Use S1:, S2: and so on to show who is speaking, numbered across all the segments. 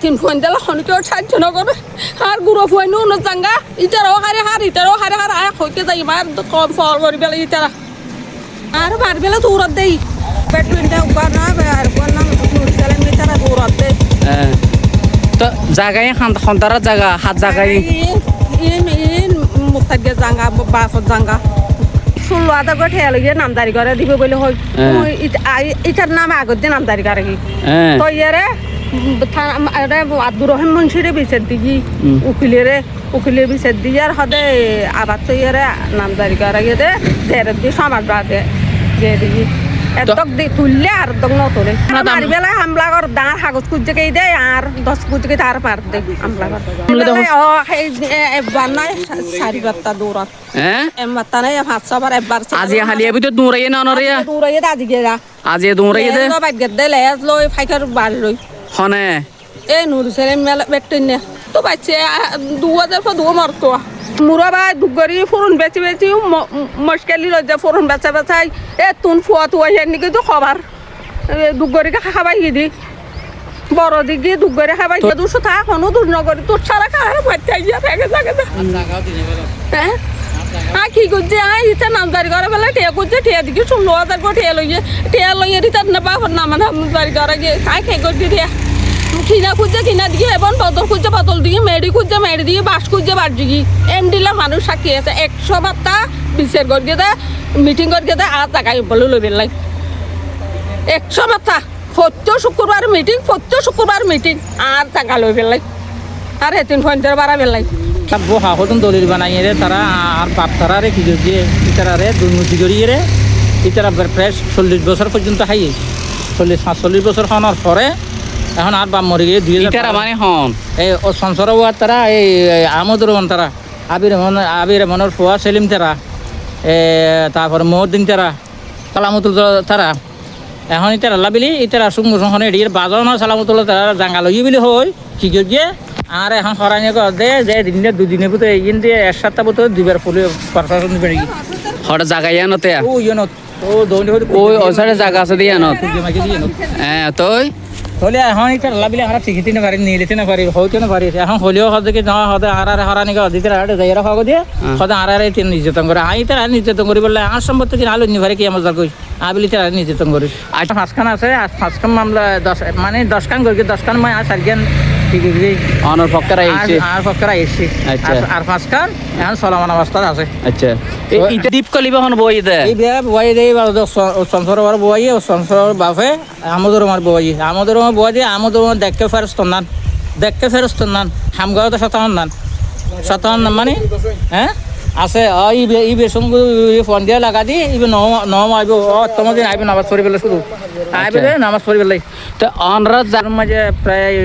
S1: তিন ফোন দিলে খনিকেও সাহায্য না করে আর গুঁড়ো ফোন উনো জাঙ্গা ইটারও হারে আয় হইতে যাই মার কম ফল করি বেলা ইটারা আর বার বেলা দৌড়াত দেই পেট্রোলটা উপার না আর কোন নাম নুরসালে ইটারা দৌড়াত দেই
S2: তো জায়গায় খন্তারা জায়গা হাত জায়গায়
S1: ইন মুতাগে জাঙ্গা বাসত জাঙ্গা 16 আদা করে ঠেলে গিয়ে নামদারি করে দিবে বলে হয় ইটার নাম আগত দিয়ে নামদারি করে কি তো ইয়ারে আব্দুর রহমান মুন্সিরে বিচার দিগি উকিলের বিচার দিয়ে আর হদে আবার তো ইয়ারে নামদারি করে গিয়ে দে জেরের দিয়ে সমাজ বাদে যে দিগি এতক দি তুললে আর দক নতলে মারি বেলা হামলা কর দাঁড় কাগজ কুজে কে দে আর 10 কুজে তার পার দে হামলা কর ও এবার নাই সারি বাত্তা দৌড়াত এমবাত্তা নাই হাত সবার একবার
S2: আজি হালিয়া ভিতর দৌড়াইয়ে না নরিয়া
S1: দৌড়াইয়ে আজি গেরা
S2: আজি দৌড়াইয়ে দে
S1: বাইক গেদে লেজ লই ফাইকার বাড়ি লই
S2: হনে
S1: এ নুর সেলিম মেলা বেটনে তো বাচ্চা 2000 পর 2 মারতো মুরা ভাই দুগরি ফোরন বেচি মুশকিল লজ্জা ফোরন বেচাই এ তুন ফুয়া তো আইন নাকি তো খবর দুগরি খাবাই গিদি বড় দিকে দুগরি খাবাই 200 টাকা কোনো দূর নগরী তোর সারা খায় বাচ্চা ইয়া থাকে থাকে হ্যাঁ কি করছে ইটা নামদারি করে বেলা টিয়া করছে টিয়া দিকে 16000 করে টিয়া লইয়ে রিটার না বাপর না মানে নামদারি করে গিয়ে খাই করছে টিয়া কিনা খুঁজছে কিনা দিকে এবং বদল খুঁজছে বদল দিকে মেডি খুঁজছে মেডি দিয়ে বাস খুঁজছে বাস দিকে এন্ডিলা মানুষ সাক্ষী আছে 100 বার্তা বিচার করিয়ে দেয় মিটিং করিয়ে দেয় আর টাকা বলে লই বেলাই 100 বার্তা প্রত্যেক শুক্রবার মিটিং আর টাকা লই বেলাই আর 3 বাড়া বেলাই
S3: বহা হতন দলিল বানাইয়ে রে তারা আর বাপ তারা রে কি দিয়ে ইতারা রে দুর্নীতি করিয়ে রে ইতারা প্রায় 40 বছর পর্যন্ত খাই 40-45 বছর খাওয়ানোর পরে এখন আর বাপ মরে গিয়ে 2000
S2: মানে হন
S3: এই ও সংসার হওয়ার তারা এই আমদ রহমান তারা আবির রহমানের ফুয়া সেলিম তারা তারপরে মহদ্দিন তারা সালামতুল তারা এখন ইতারা লাবিলি ইতারা সুংসনে এড়িয়ে বাজাও না সালামতুল্লাহ তারা জাঙ্গা লইয়ে বিলি হয় কি গিয়ে আর এখন হরানি দে যে দিনে দুদিনে বুঝতে ইন দিয়ে 1 সপ্তাহ বুঝতে 2বার ফুলে প্রশাসন দিবে নাকি
S2: হঠাৎ জায়গা ইয়ানতে
S3: ও ইয়নত ও দৌড়ি
S2: ওই ওসারে জায়গা আছে দিয়ে ইয়ানত তুই
S3: হলে এখন এটা লাবিলে আমরা ঠিকই না পারি নিয়ে যেতে না পারি হইতে না পারি এখন হলেও হতে কি না হতে আর হরানি দিতে যাইরা খাওয়া দিয়ে হতে আর তিন নির্যাতন করে তারা নির্যাতন করি বললে আর সম্পত্তি কিনা আলো নিভারে কি আমার কই আবিলি তারা নির্যাতন করি আর 5খান আছে আর 5খান মামলা 10 মানে 10 খান করি 10 খান মানে আর 4খান ঠিক আছে
S2: অনর পক্ষরা আইছে
S3: আর পক্ষরা আইছে
S2: আচ্ছা
S3: আর 5খান এখন চলমান অবস্থা আছে
S2: আচ্ছা এই দীপ কলিবা হন বই দে
S3: এই বই দে সংসার বই ও সংসার বাপে আমাদের আমার বই আমাদের বই দিয়ে আমাদের দেখকে ফেরস্ত নান হামগাঁও তো শতান মানে হ্যাঁ আছে ই বেসম ফোন দিয়ে লাগা দি ইবে নম আইব তোমার দিন আইবে নামাজ পড়ি বেলা শুধু আইবে নামাজ পড়ি বেলাই
S2: তো অনরাত
S3: যার মাঝে প্রায়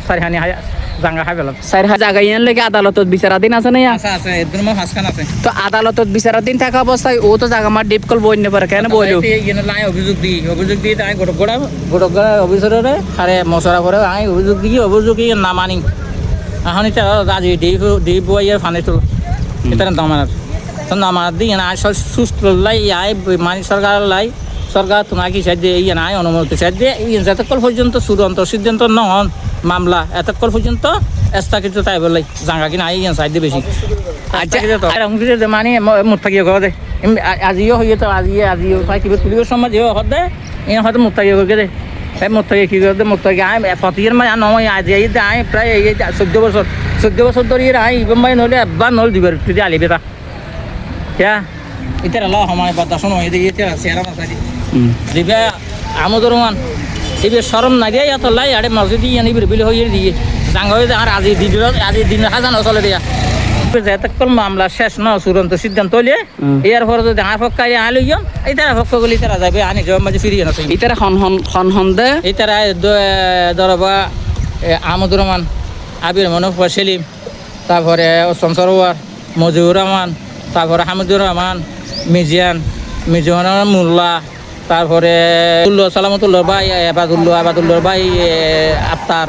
S3: 4 জাঙ্গা খাই পেলাম
S2: 4 জায়গা ইয়ান লেগে আদালতত বিচারাধীন আছে না
S3: আছে এর মধ্যে 5খান আছে
S2: তো আদালতত বিচারাধীন থাকা অবস্থায় ও তো জায়গা মার ডিপ কল বই নে পারে কেন বইলো
S3: ইনে লাই অভিযোগ দি তাই গড়গড়া অফিসারে আরে মশরা করে আই অভিযোগ না মানি এখন এটা আজি ডি বইয়ের ফানে তো এটা নামার দি না সুস্থ লাই আই মানি সরকার তোমাকে সাহায্য ইয়ে নাই অনুমতি সাহায্য এতক্ষণ পর্যন্ত চূড়ান্ত সিদ্ধান্ত নহন মামলা এতক্ষণ পর্যন্ত স্থগিত তাই বলে জাঙ্গা কিনা সাহায্য বেশি আচ্ছা মানে মুঠ থাকিয়ে ঘর দে আজিও হয়ে তো আজিও পাই কিবা তুলিব সমাজ দে ইয়ে হয়তো মুঠ থাকিয়ে গিয়ে দে মুঠ থাকিয়ে কি করে দে মুঠ থাকিয়ে আই প্রতিদিন মানে নয় আজি আই প্রায় 14 বছর ধরে আই ইবাম ভাই নহলে একবার নহল দিবার তুই আলিবে তা क्या इतर ला हमारे बात सुनो ये देखिए सेरा मसाली जिबे आमदर मान इबे शरम ना गया या तो लाई आड़े मस्जिद यानी बिल हो ये दिए सांगो আর আজি দিন হাজান চলে দিয়া যেতকল মামলা শেষ ন চূড়ান্ত সিদ্ধান্ত লিয়ে এর পরে যদি আর পক্ষায় আলো ইয়ন ইতারা পক্ষগুলি তারা যাবে আনি জবাব মাঝে ফিরিয়ে না
S2: ইতারা খন দে
S3: ইতারা দরবা আহমদুর রহমান আবির মনোফা সেলিম তারপরে সংসার মজিবুর রহমান তারপরে হামিদুর রহমান মিজিয়ান মোল্লা তারপরে সালামতুল্লাহ ভাই আবাদুল্লাহ ভাই আফতার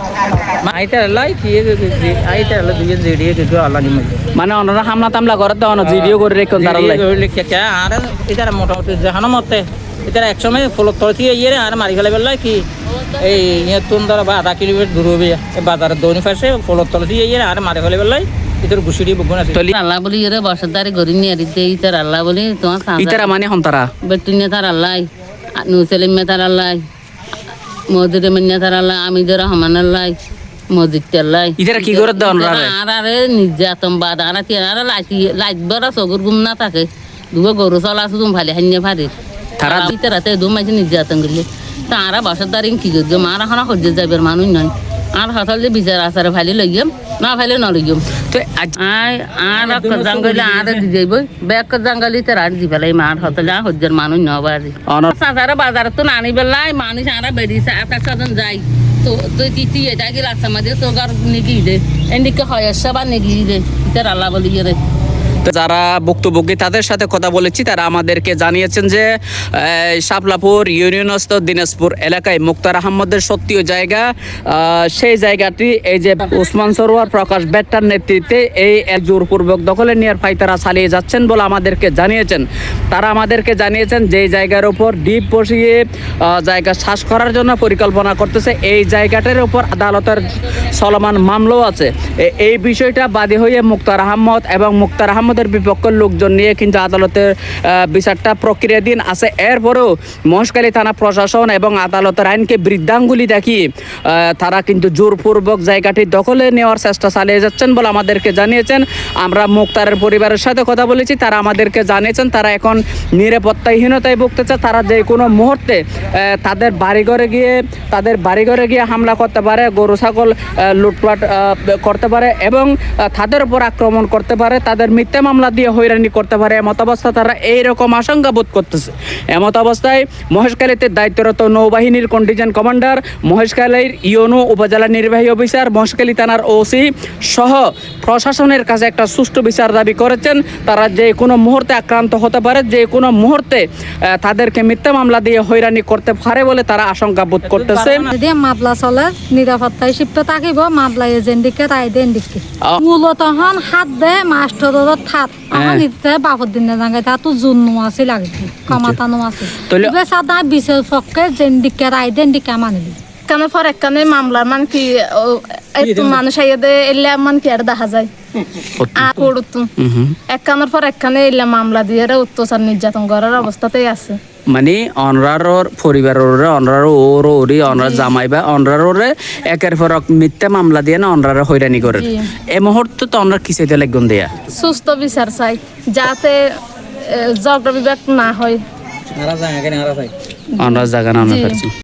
S2: মানে অন্যরা হামলা তামলা করে দেওয়া জিডিও করে রেখে
S3: আর এটা মোটামুটি জাহানো মতে এটা একসময় ফলক তলতি ইয়ে আর মারি ফেলে বেলা কি এই তুন ধরো বা 1/2 কিলোমিটার দূর হবে এই বাজারের দৌনি পাশে ফলর তলে দিয়ে আর মারে ফেলে বেলাই এদের গুছিয়ে বগুন আছে
S4: আল্লাহ বলি এরে বসতদারি গরি নিয়ে দিতে ইতার আল্লাহ বলি তোমার
S2: ইতারা মানে হন্তারা
S4: বেটুনে তার আল্লাহ নুসেলিম তার আল্লাহ মসজিদে মিন্না তার আল্লাহ আমিদুর রহমান আল্লাহ মসজিদ আল্লাহ
S2: ইতারা কি করে দেন রারে
S4: আর আরে নির্যাতন বাদ আর তিনারা লাইট বড় সগুর গুম না থাকে দুগো গরু চলা আছে তুমি ভালে হান্যে ফারি
S2: তারা
S4: ইতারাতে দু মাঝে নির্যাতন করলে তারা বসতদারি কি করছো মারা খানা সহ্য যাবের মানুষ নয় আর হঠাৎ যে বিচার আচারে ফালি লইম না ফাইলে ন লইম
S2: তো আজ
S4: আর জঙ্গলে আর দি যাইব ব্যাগ জঙ্গলি তো আর দি ফেলাই মার হতলে আর হজ্জার মানুষ ন বাজি সাজারে বাজারে তো নানি বেলাই মানুষ আর বেরিয়েছে আর সজন যাই তো তুই কি এটা কি লাগছে আমাদের তো গার নেগি দে এদিকে হয় সবার নেগি দে ইতার আল্লাহ বলি রে
S2: তো যারা ভুক্তভোগী তাদের সাথে কথা বলেছি তারা আমাদেরকে জানিয়েছেন যে শাপলাপুর ইউনিয়নস্থ দিনাজপুর এলাকায় মুক্তার আহমদের সত্যিও জায়গা সেই জায়গাটি এই যে ওসমান সরোয়ার প্রকাশ বেট্টার নেতৃত্বে এই জোরপূর্বক দখলে নেওয়ার ফাই তারা চালিয়ে যাচ্ছেন বলে আমাদেরকে জানিয়েছেন। তারা আমাদেরকে জানিয়েছেন যে জায়গার উপর ডিপ বসিয়ে জায়গা শ্বাস করার জন্য পরিকল্পনা করতেছে এই জায়গাটার উপর আদালতের চলমান মামলাও আছে। এই বিষয়টা বাদী হয়ে মুক্তার আহমদ এবং মুক্তার আহমদের বিপক্ষের লোকজন নিয়ে কিন্তু আদালতের বিচারটা প্রক্রিয়াধীন আছে। এরপরেও মহেশখালী থানা প্রশাসন এবং আদালতের আইনকে বৃদ্ধাঙ্গুলি দেখিয়ে তারা কিন্তু জোরপূর্বক জায়গাটি দখলে নেওয়ার চেষ্টা চালিয়ে যাচ্ছেন বলে আমাদেরকে জানিয়েছেন। আমরা মুক্তারের পরিবারের সাথে কথা বলেছি, তারা আমাদেরকে জানিয়েছেন তারা এখন নিরাপত্তাহীনতায় ভুগতেছে। তারা যে কোনো মুহূর্তে তাদের বাড়িঘরে গিয়ে হামলা করতে পারে, গরু ছাগল লুটপাট করতে পারে এবং তাদের উপর আক্রমণ করতে পারে, তাদের মিথ্যা মামলা দিয়ে হয়রানি করতে পারে। এমত অবস্থা তারা এইরকম আশঙ্কা বোধ করতেছে। এমত অবস্থায় মহেশখালীতে দায়িত্বরত নৌবাহিনীর কন্টিনজেন্ট কমান্ডার, মহেশখালীর ইউনো উপজেলা নির্বাহী অফিসার, মহেশখালী থানার ওসি সহ প্রশাসনের কাছে একটা সুষ্ঠু বিচার দাবি করেছেন। তারা যে কোনো মুহূর্তে আক্রান্ত হতে পারে, যে কোনো মুহূর্তে তাদেরকে মিথ্যা মামলা দিয়ে হয়রানি করতে পারে বলে তারা আশঙ্কা বোধ করতেছে।
S5: যদি মামলা চলে নিরাপত্তায় শিপ্ত থাকিব, মামলা এজেন্টকে তাই দেন দিকে মূলত হন হাত দে মাস্টার থাত নিতে বাপর দিনে জাঙ্গাই তা তো জুন্নু আছে লাগবে কমাতানো আছে তবে সাদা বিশেষ পক্ষে যেন দিকে রাই দেন দিকে মানবি
S6: কেন পর একখানে মামলার মান কি মানুষ আইয়াদে এলে মান কি আর দেখা যায় আর করতো একখানের পর একখানে এলে মামলা দিয়ে অত্যাচার নির্যাতন করার অবস্থাতেই আছে।
S2: মানে অনরারর পরিবারের অনরার ওরি অনরার জামাই বা অনরারে একের পর মিথ্যা মামলা দিয়ে না অনরারে হয়রানি করে। এই মুহূর্তে তো অনরার কি চাইতে লাগবেন দেয়া
S6: সুস্থ বিচার চাই যাতে জগড়া বিভাগ না হয়।
S2: অনরার জায়গা না